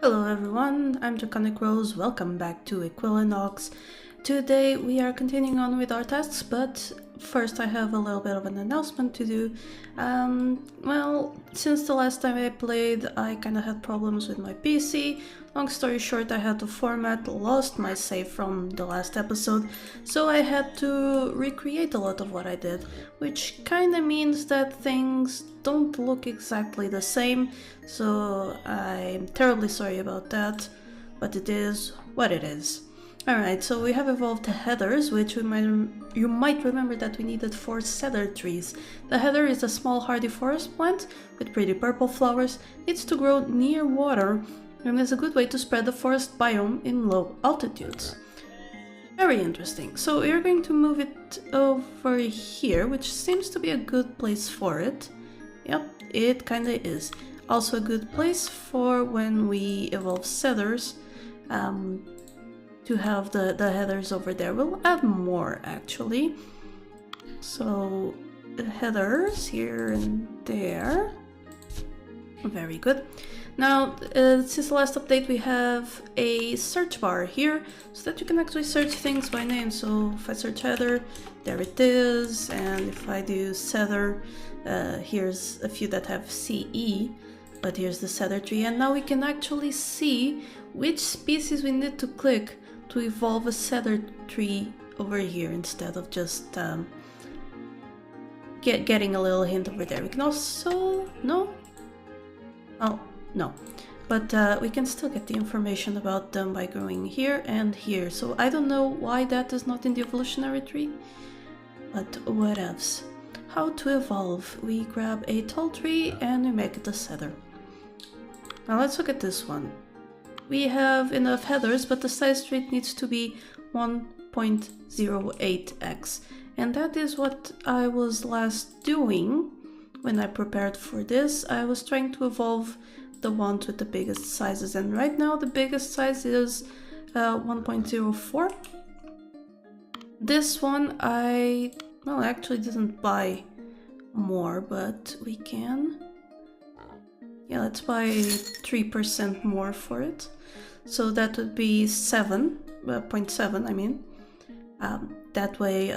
Hello everyone, I'm Draconicrose, welcome back to Equilinox. Today we are continuing on with our tasks, but first I have a little bit of an announcement to do. Well, since the last time I played, I kinda had problems with my PC. Long story short, I had to format, lost my save from the last episode, so I had to recreate a lot of what I did, which kinda means that things don't look exactly the same, so I'm terribly sorry about that, but it is what it is. Alright, so we have evolved the heathers, which you might remember that we needed 4 cedar trees. The heather is a small hardy forest plant with pretty purple flowers, needs to grow near water, and is a good way to spread the forest biome in low altitudes. Very interesting. So we're going to move it over here, which seems to be a good place for it. Yep, it kinda is. Also a good place for when we evolve cedars, to have the heathers over there. We'll add more actually. So the heathers here and there. Very good. Now, since the last update, we have a search bar here so that you can actually search things by name. So if I search heather, there it is, and if I do cedar, here's a few that have CE, but here's the cedar tree, and now we can actually see which species we need to click to evolve a cedar tree over here instead of just getting a little hint over there. We can also... no? Oh, no. But we can still get the information about them by going here and here. So I don't know why that is not in the evolutionary tree, but what else? How to evolve. We grab a tall tree and we make it a cedar. Now let's look at this one. We have enough heathers, but the size trait needs to be 1.08x. And that is what I was last doing when I prepared for this. I was trying to evolve the ones with the biggest sizes, and right now the biggest size is 1.04. This one I actually didn't buy more, but we can. Yeah, let's buy 3% more for it. So that would be 0.7, I mean. That way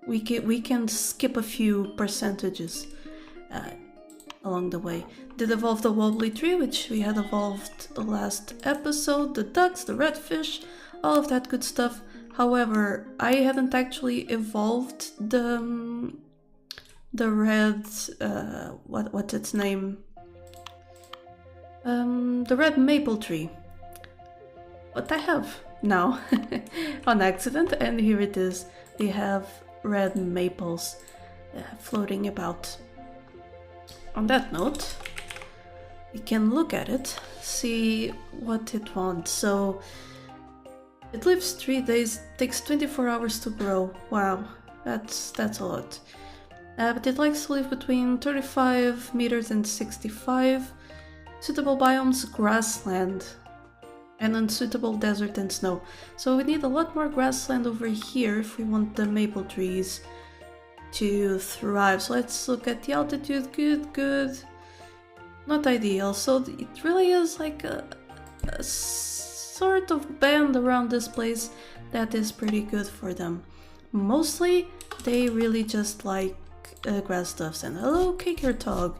we can skip a few percentages along the way. Did evolve the wobbly tree, which we had evolved the last episode, the ducks, the redfish, all of that good stuff. However, I haven't actually evolved the red, what's its name? The red maple tree. But I have now on accident, and here it is. We have red maples floating about. On that note, we can look at it, see what it wants. So it lives 3 days, takes 24 hours to grow. Wow, that's a lot. But it likes to live between 35 meters and 65. Suitable biomes, grassland, and unsuitable desert and snow. So we need a lot more grassland over here if we want the maple trees to thrive. So let's look at the altitude. Good. Not ideal. So it really is like a sort of band around this place that is pretty good for them. Mostly they really just like grass stuffs. And hello, Kikertog.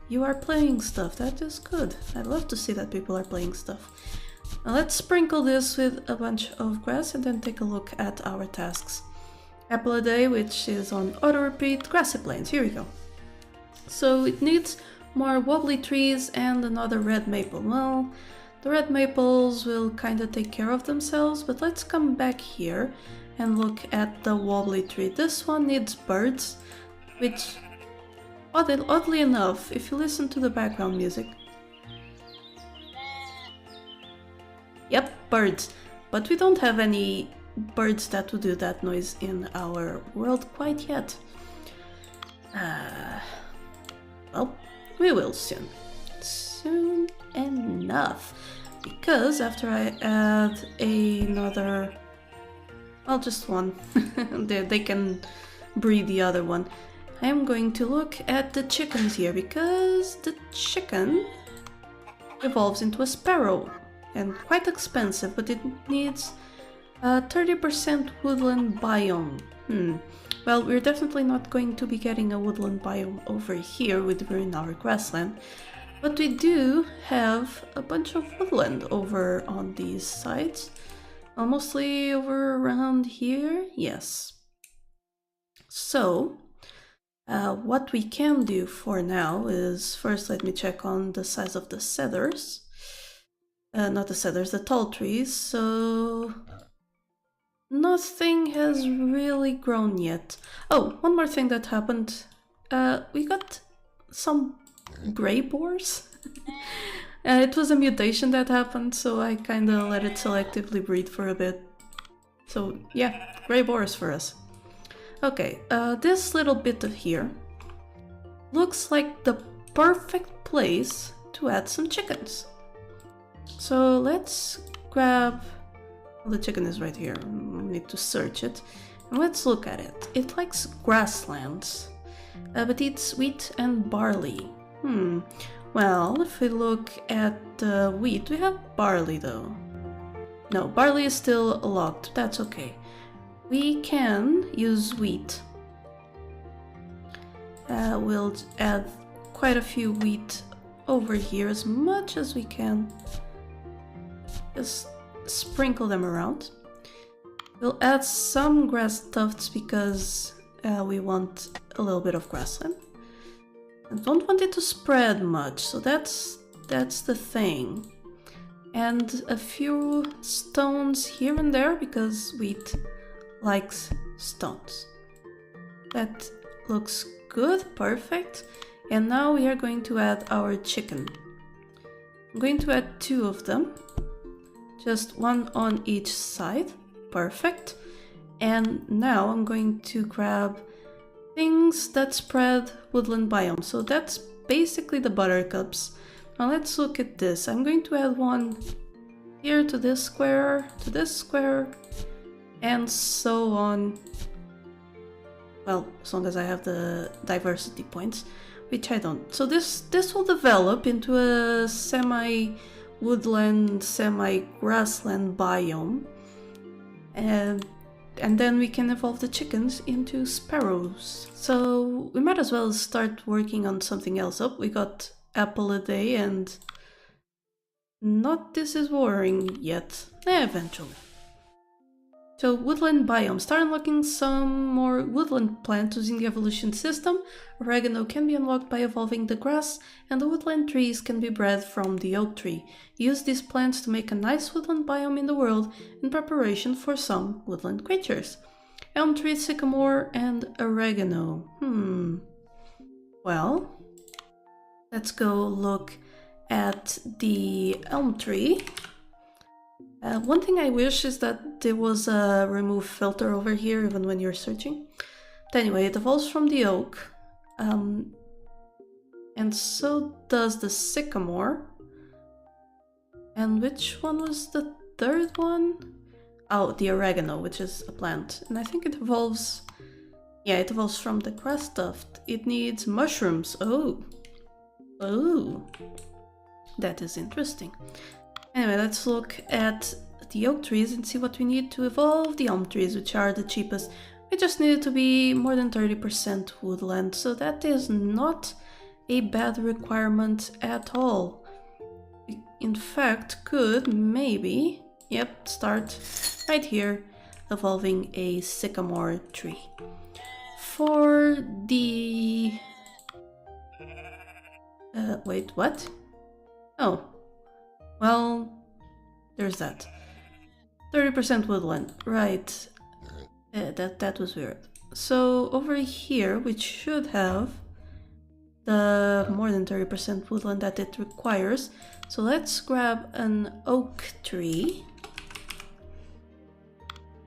You are playing stuff. That is good. I love to see that people are playing stuff. Now let's sprinkle this with a bunch of grass and then take a look at our tasks. Apple a day, which is on auto repeat. Grassy plains. Here we go. So it needs more wobbly trees and another red maple. Well, the red maples will kind of take care of themselves, but let's come back here and look at the wobbly tree. This one needs birds, which oddly enough, if you listen to the background music... Yep, birds. But we don't have any birds that would do that noise in our world quite yet. Well, we will soon. Soon enough. Because after I add another... well, just one. They can breed the other one. I am going to look at the chickens here, because the chicken evolves into a sparrow. And quite expensive, but it needs a 30% woodland biome. Well, we're definitely not going to be getting a woodland biome over here with we're in our grassland. But we do have a bunch of woodland over on these sides. Mostly over around here, yes. So, what we can do for now is, first let me check on the size of the cedars. Not the cedars, the tall trees, so... nothing has really grown yet. Oh, one more thing that happened. We got some gray boars. It was a mutation that happened, so I kinda let it selectively breed for a bit. So yeah, gray boars for us. Okay, this little bit of here looks like the perfect place to add some chickens. So let's grab... well, the chicken is right here, we need to search it. And let's look at it. It likes grasslands, but eats wheat and barley. Well, if we look at wheat, we have barley though. No, barley is still locked, that's okay. We can use wheat. We'll add quite a few wheat over here, as much as we can. Just sprinkle them around. We'll add some grass tufts because we want a little bit of grassland. I don't want it to spread much, so that's the thing. And a few stones here and there because wheat likes stones. That looks good, perfect. And now we are going to add our chicken. I'm going to add 2 of them. Just 1 on each side. Perfect. And now I'm going to grab things that spread woodland biome. So that's basically the buttercups. Now let's look at this. I'm going to add 1 here to this square, and so on. Well, as long as I have the diversity points, which I don't. So this will develop into a semi-woodland, semi-grassland biome. And then we can evolve the chickens into sparrows. So we might as well start working on something else. Oh, we got apple a day and not this is warring yet. Eventually. So woodland biome. Start unlocking some more woodland plants using the evolution system. Oregano can be unlocked by evolving the grass, and the woodland trees can be bred from the oak tree. Use these plants to make a nice woodland biome in the world in preparation for some woodland creatures. Elm tree, sycamore, and oregano. Well, let's go look at the elm tree. One thing I wish is that there was a remove filter over here even when you're searching. But anyway, it evolves from the oak. And so does the sycamore. And which one was the third one? Oh, the oregano, which is a plant. And I think it evolves... yeah, it evolves from the grass tuft. It needs mushrooms. Oh. That is interesting. Anyway, let's look at the oak trees and see what we need to evolve the elm trees, which are the cheapest. We just need it to be more than 30% woodland, so that is not a bad requirement at all. We, in fact, could maybe, start right here, evolving a sycamore tree. For the... wait, what? Oh. Well, there's that. 30% woodland, right. That was weird. So over here, which should have the more than 30% woodland that it requires. So let's grab an oak tree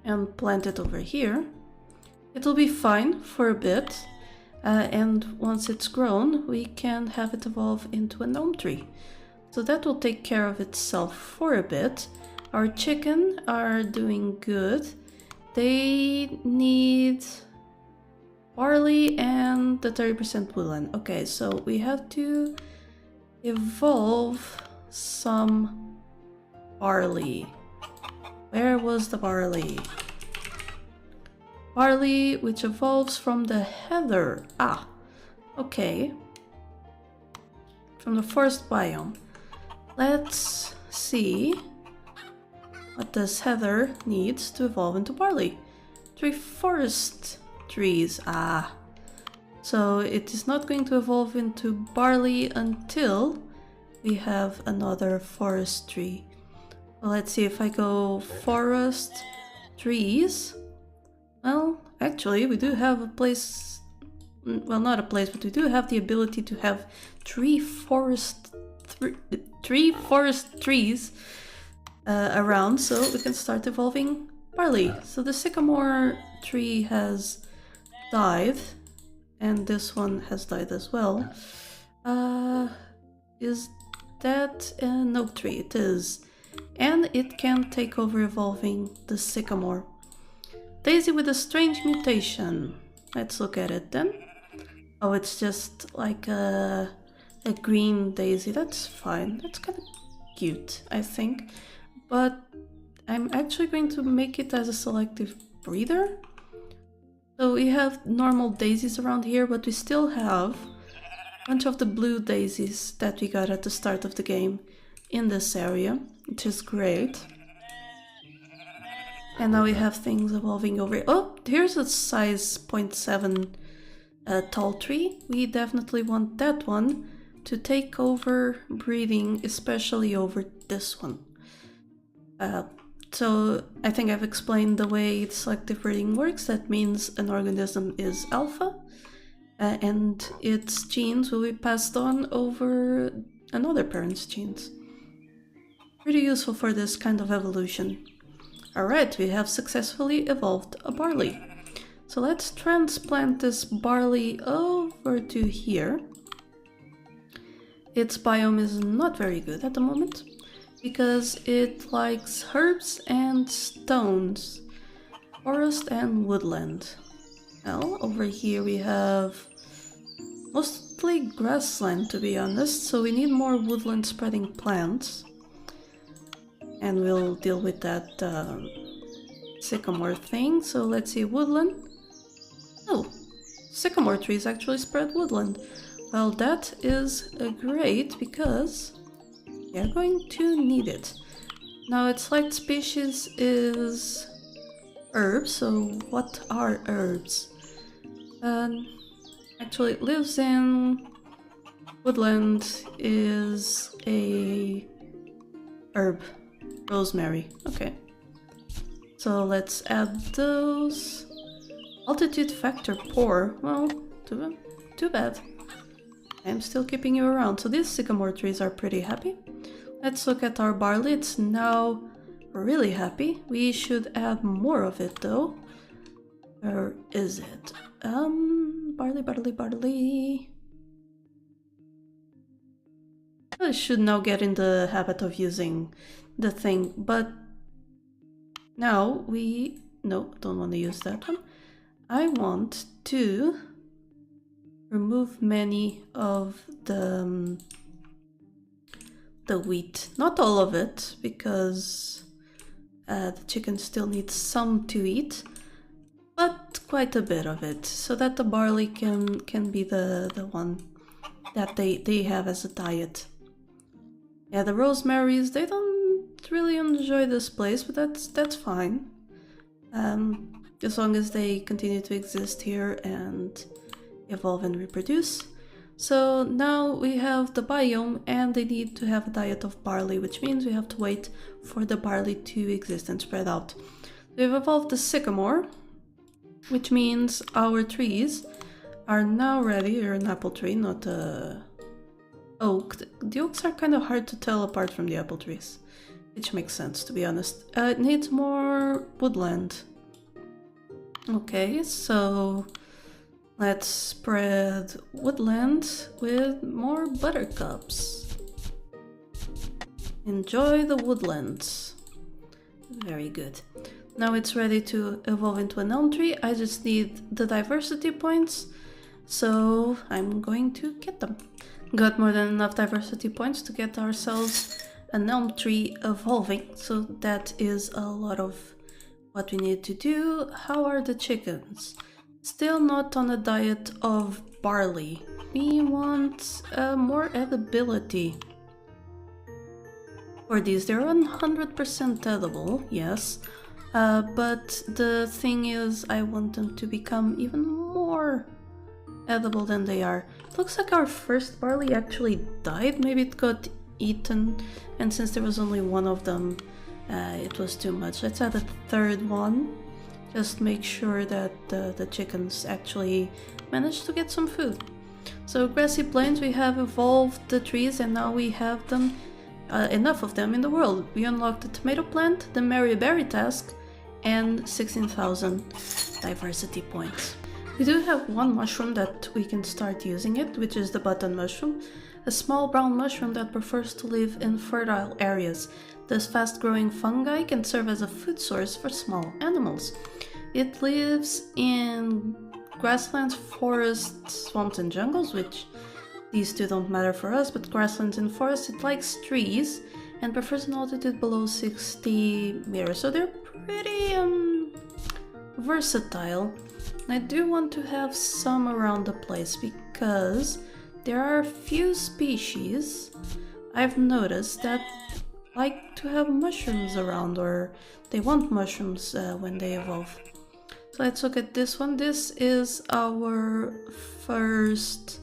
and plant it over here. It'll be fine for a bit. And once it's grown, we can have it evolve into an elm tree. So that will take care of itself for a bit. Our chicken are doing good. They need barley and the 30% woodland. Okay, so we have to evolve some barley. Where was the barley? Barley, which evolves from the heather. Ah, okay. From the forest biome. Let's see what this heather needs to evolve into barley. 3 forest trees. Ah. So it is not going to evolve into barley until we have another forest tree. Well, let's see if I go forest trees. Well, actually, we do have a place. Well, not a place, but we do have the ability to have 3 forest trees around, so we can start evolving barley. So the sycamore tree has died, and this one has died as well. Is that an oak tree? It is. And it can take over evolving the sycamore. Daisy with a strange mutation. Let's look at it then. Oh, it's just like a green daisy. That's fine. That's kind of cute, I think. But I'm actually going to make it as a selective breeder. So we have normal daisies around here, but we still have a bunch of the blue daisies that we got at the start of the game in this area, which is great. And now we have things evolving over. Oh, here's a size 0.7 tall tree. We definitely want that one to take over breeding, especially over this one. So I think I've explained the way selective breeding works. That means an organism is alpha, and its genes will be passed on over another parent's genes. Pretty useful for this kind of evolution. Alright, we have successfully evolved a barley. So let's transplant this barley over to here. Its biome is not very good at the moment, because it likes herbs and stones, forest and woodland. Well, over here we have mostly grassland, to be honest, so we need more woodland spreading plants. And we'll deal with that sycamore thing. So let's see, woodland. Oh, sycamore trees actually spread woodland. Well, that is great because we are going to need it. Now, its select species is herbs. So what are herbs? Actually, it lives in woodland, is a herb. Rosemary. Okay. So let's add those. Altitude factor poor. Well, too bad. I'm still keeping you around. So these sycamore trees are pretty happy. Let's look at our barley. It's now really happy. We should add more of it though. Where is it? Barley. I should now get in the habit of using the thing, but now no, don't want to use that one. I want to remove many of the wheat, not all of it, because the chicken still needs some to eat, but quite a bit of it, so that the barley can be the one that they have as a diet. Yeah, the rosemaries, they don't really enjoy this place, but that's fine. As long as they continue to exist here and evolve and reproduce. So now we have the biome and they need to have a diet of barley, which means we have to wait for the barley to exist and spread out. We've evolved the sycamore, which means our trees are now ready. You're an apple tree, not a oak. The oaks are kind of hard to tell apart from the apple trees, which makes sense, to be honest. It needs more woodland. Okay, so let's spread woodland with more buttercups. Enjoy the woodlands. Very good. Now it's ready to evolve into an elm tree. I just need the diversity points, so I'm going to get them. Got more than enough diversity points to get ourselves an elm tree evolving, so that is a lot of what we need to do. How are the chickens? Still not on a diet of barley. We want more edibility. For these, they're 100% edible, yes. But the thing is, I want them to become even more edible than they are. It looks like our first barley actually died. Maybe it got eaten, and since there was only one of them, it was too much. Let's add a third one. Just make sure that the chickens actually manage to get some food. So grassy plains, we have evolved the trees and now we have them, enough of them in the world. We unlocked the tomato plant, the Mary Berry task, and 16,000 diversity points. We do have one mushroom that we can start using it, which is the button mushroom, a small brown mushroom that prefers to live in fertile areas. This fast-growing fungi can serve as a food source for small animals. It lives in grasslands, forests, swamps, and jungles, which these two don't matter for us, but grasslands and forests, it likes trees and prefers an altitude below 60 meters, so they're pretty versatile. And I do want to have some around the place because there are a few species I've noticed that like to have mushrooms around, or they want mushrooms when they evolve. So let's look at this one. This is our first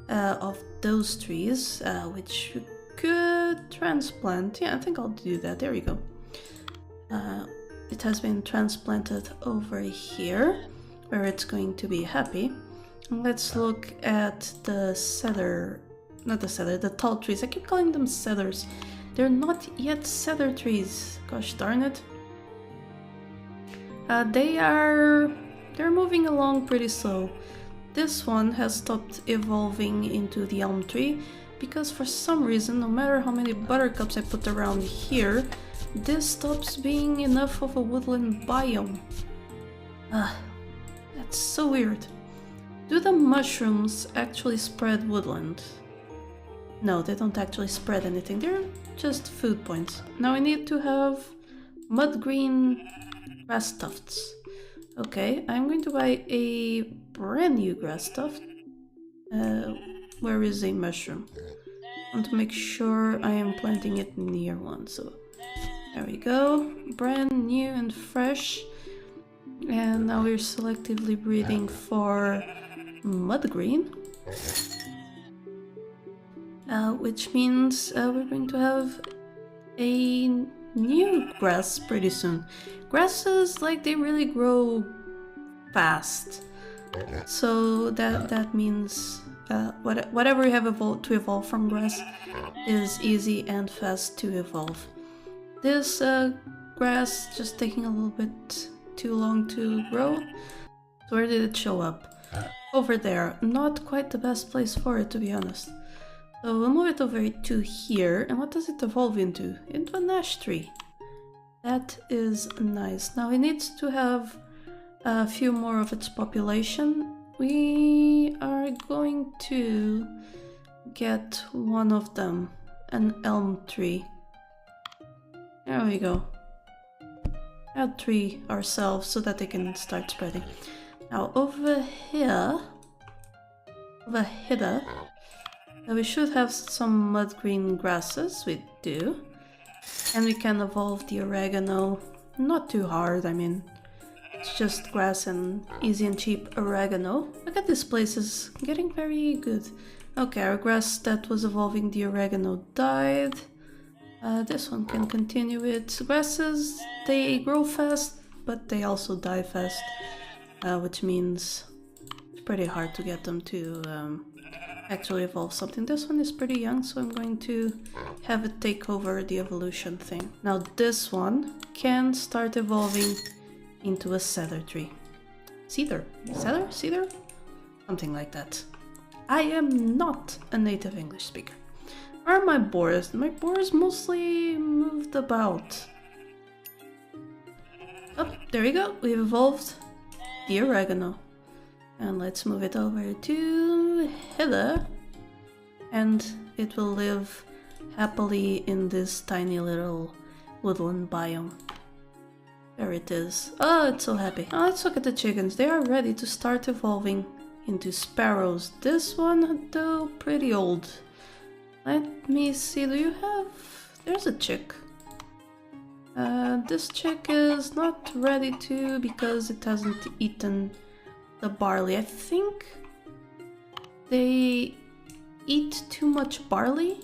of those trees, which you could transplant. Yeah, I think I'll do that. There we go. It has been transplanted over here, where it's going to be happy. And let's look at the cedar, not the cedar, the tall trees. I keep calling them cedars. They're not yet cedar trees. Gosh darn it. They're moving along pretty slow. This one has stopped evolving into the elm tree because for some reason, no matter how many buttercups I put around here, this stops being enough of a woodland biome. That's so weird. Do the mushrooms actually spread woodland? No, they don't actually spread anything. They're just food points. Now I need to have mud green grass tufts. Okay, I'm going to buy a brand new grass tuft. Where is a mushroom? I want to make sure I am planting it near one, so there we go. Brand new and fresh. And now we're selectively breeding for mud green. Which means we're going to have a new grass pretty soon. Grasses, like, they really grow fast. So that means whatever we have to evolve from grass is easy and fast to evolve. This grass just taking a little bit too long to grow. So where did it show up? Over there. Not quite the best place for it, to be honest. So we'll move it over to here. And what does it evolve into? Into an ash tree. That is nice. Now it needs to have a few more of its population. We are going to get one of them, an elm tree. There we go. Add 3 ourselves so that they can start spreading. Now over here, we should have some mud green grasses. We do. And we can evolve the oregano. Not too hard, I mean, it's just grass and easy and cheap oregano. Look at this place, is getting very good. Okay, our grass that was evolving the oregano died. This one can continue it. Grasses, they grow fast, but they also die fast, which means it's pretty hard to get them to actually evolve something. This one is pretty young, so I'm going to have it take over the evolution thing. Now this one can start evolving into a cedar tree. Cedar? Cedar? Something like that. I am not a native English speaker. Where are my boars? My boars mostly moved about. Oh, there we go. We've evolved the oregano. And let's move it over to Heather. and it will live happily in this tiny little woodland biome. There it is. Oh, it's so happy. Now let's look at the chickens. They are ready to start evolving into sparrows. This one, though, pretty old. Let me see, do you have... There's a chick. This chick is not ready to because it hasn't eaten the barley. I think they eat too much barley,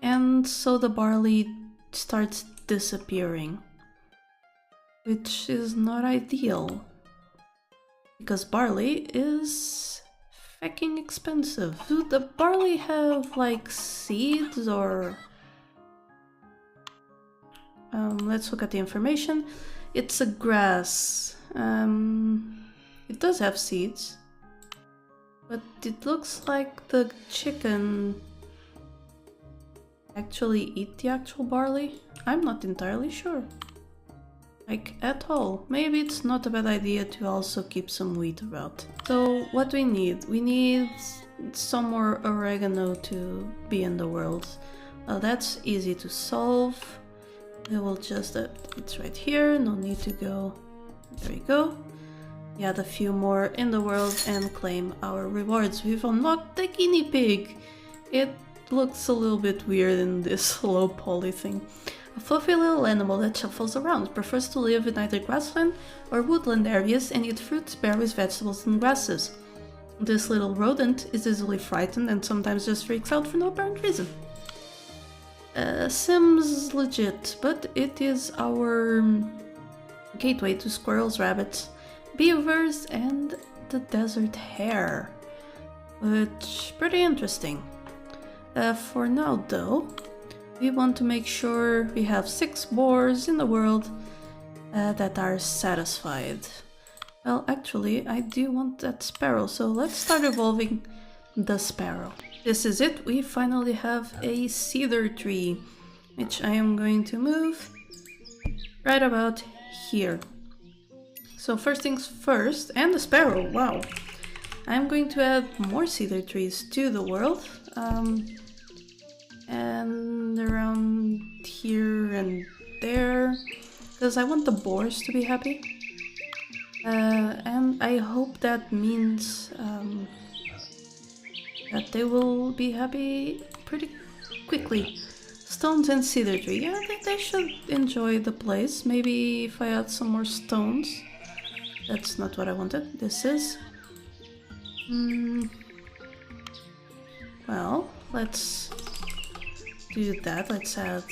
and so the barley starts disappearing, which is not ideal because barley is fucking expensive. Do the barley have like seeds or... let's look at the information. It's a grass. It does have seeds, but it looks like the chicken actually eat the actual barley. I'm not entirely sure. Like, at all. Maybe it's not a bad idea to also keep some wheat about. So, what we need? We need some more oregano to be in the world. Well, that's easy to solve. We will just... it's right here, no need to go... There we go. Add a few more in the world and claim our rewards. We've unlocked the guinea pig! It looks a little bit weird in this low poly thing. A fluffy little animal that shuffles around, prefers to live in either grassland or woodland areas and eat fruits, berries, vegetables and grasses. This little rodent is easily frightened and sometimes just freaks out for no apparent reason. Seems legit, but it is our gateway to squirrels, rabbits, beavers and the desert hare, which pretty interesting. For now though, we want to make sure we have 6 boars in the world that are satisfied. Well, actually, I do want that sparrow, so let's start evolving the sparrow. This is it, we finally have a cedar tree, which I am going to move right about here. So first things first, and the sparrow, wow! I'm going to add more cedar trees to the world. And around here and there, because I want the boars to be happy. And I hope that means that they will be happy pretty quickly. Stones and cedar tree, yeah, they should enjoy the place. Maybe if I add some more stones. That's not what I wanted, this is. Well, let's do that. Let's add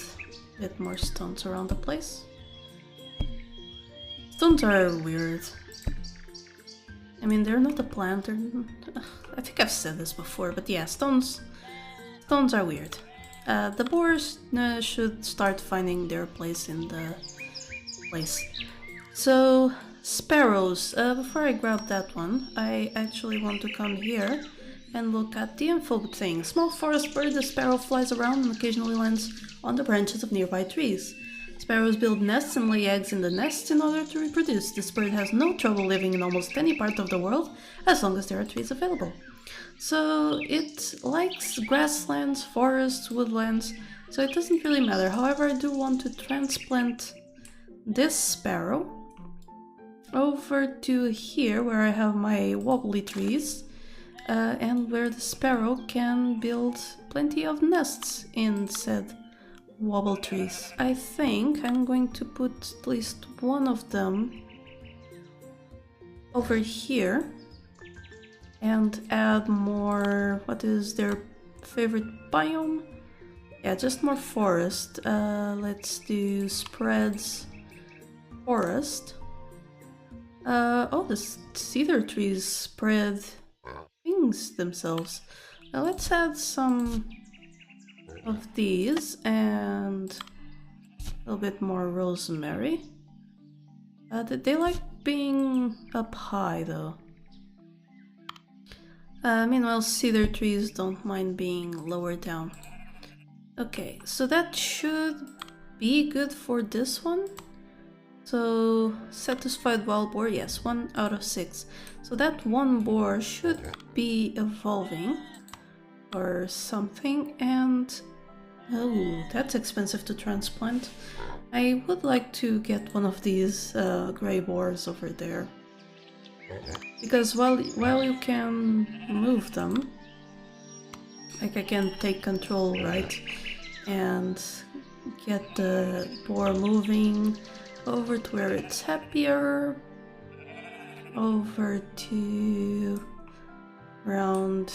a bit more stones around the place. Stones are weird. I mean, they're not a plant. They're... I think I've said this before, but yeah, stones are weird. The boars should start finding their place in the place. So, sparrows. Before I grab that one, I actually want to come here and look at the info thing. Small forest bird, the sparrow flies around and occasionally lands on the branches of nearby trees. Sparrows build nests and lay eggs in the nests in order to reproduce. This bird has no trouble living in almost any part of the world as long as there are trees available. So it likes grasslands, forests, woodlands, so it doesn't really matter. However, I do want to transplant this sparrow over to here where I have my wobbly trees. And where the sparrow can build plenty of nests in said wobble trees. I think I'm going to put at least one of them over here and add more... what is their favorite biome? Yeah, just more forest. Let's do spreads forest. Oh, the cedar trees spread things themselves. Now let's add some of these and a little bit more rosemary. They like being up high though. Meanwhile, cedar trees don't mind being lower down. Okay, so that should be good for this one. So, satisfied wild boar, yes, 1 out of 6. So that one boar should be evolving. or something, and oh, that's expensive to transplant. I would like to get one of these gray boars over there, because while you can move them, like I can take control, right, and get the boar moving over to where it's happier, over to around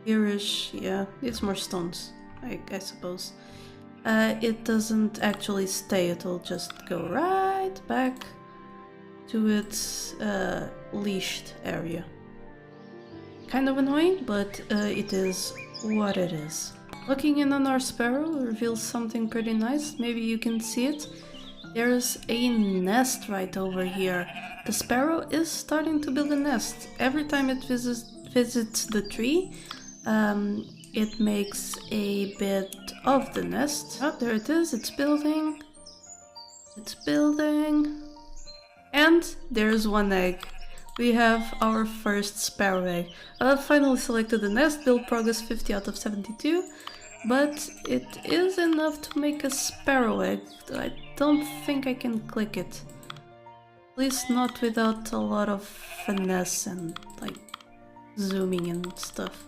here-ish. Yeah, it's more stones, I suppose. It doesn't actually stay, it'll just go right back to its leashed area. Kind of annoying, but it is what it is. Looking in on our sparrow reveals something pretty nice. Maybe you can see it. There's a nest right over here. The sparrow is starting to build a nest. Every time it visits the tree, it makes a bit of the nest. Oh, there it is. It's building. It's building. And there's one egg. We have our first sparrow egg. I've finally selected the nest. Build progress 50 out of 72. But it is enough to make a sparrow egg. I don't think I can click it. At least not without a lot of finesse and like zooming and stuff.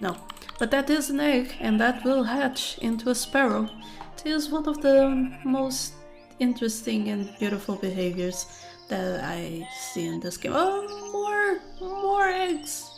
No. But that is an egg, and that will hatch into a sparrow. It is one of the most interesting and beautiful behaviors that I see in this game. Oh, more eggs!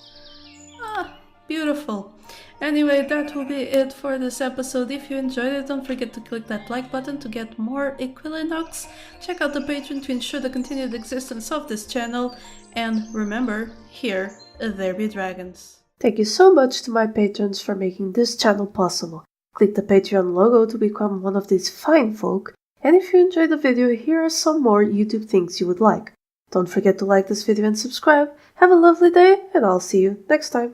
Ah, beautiful. Anyway, that will be it for this episode. If you enjoyed it, don't forget to click that like button to get more Equilinox. Check out the Patreon to ensure the continued existence of this channel. And remember, here there be dragons. Thank you so much to my patrons for making this channel possible. Click the Patreon logo to become one of these fine folk. And if you enjoyed the video, here are some more YouTube things you would like. Don't forget to like this video and subscribe. Have a lovely day, and I'll see you next time.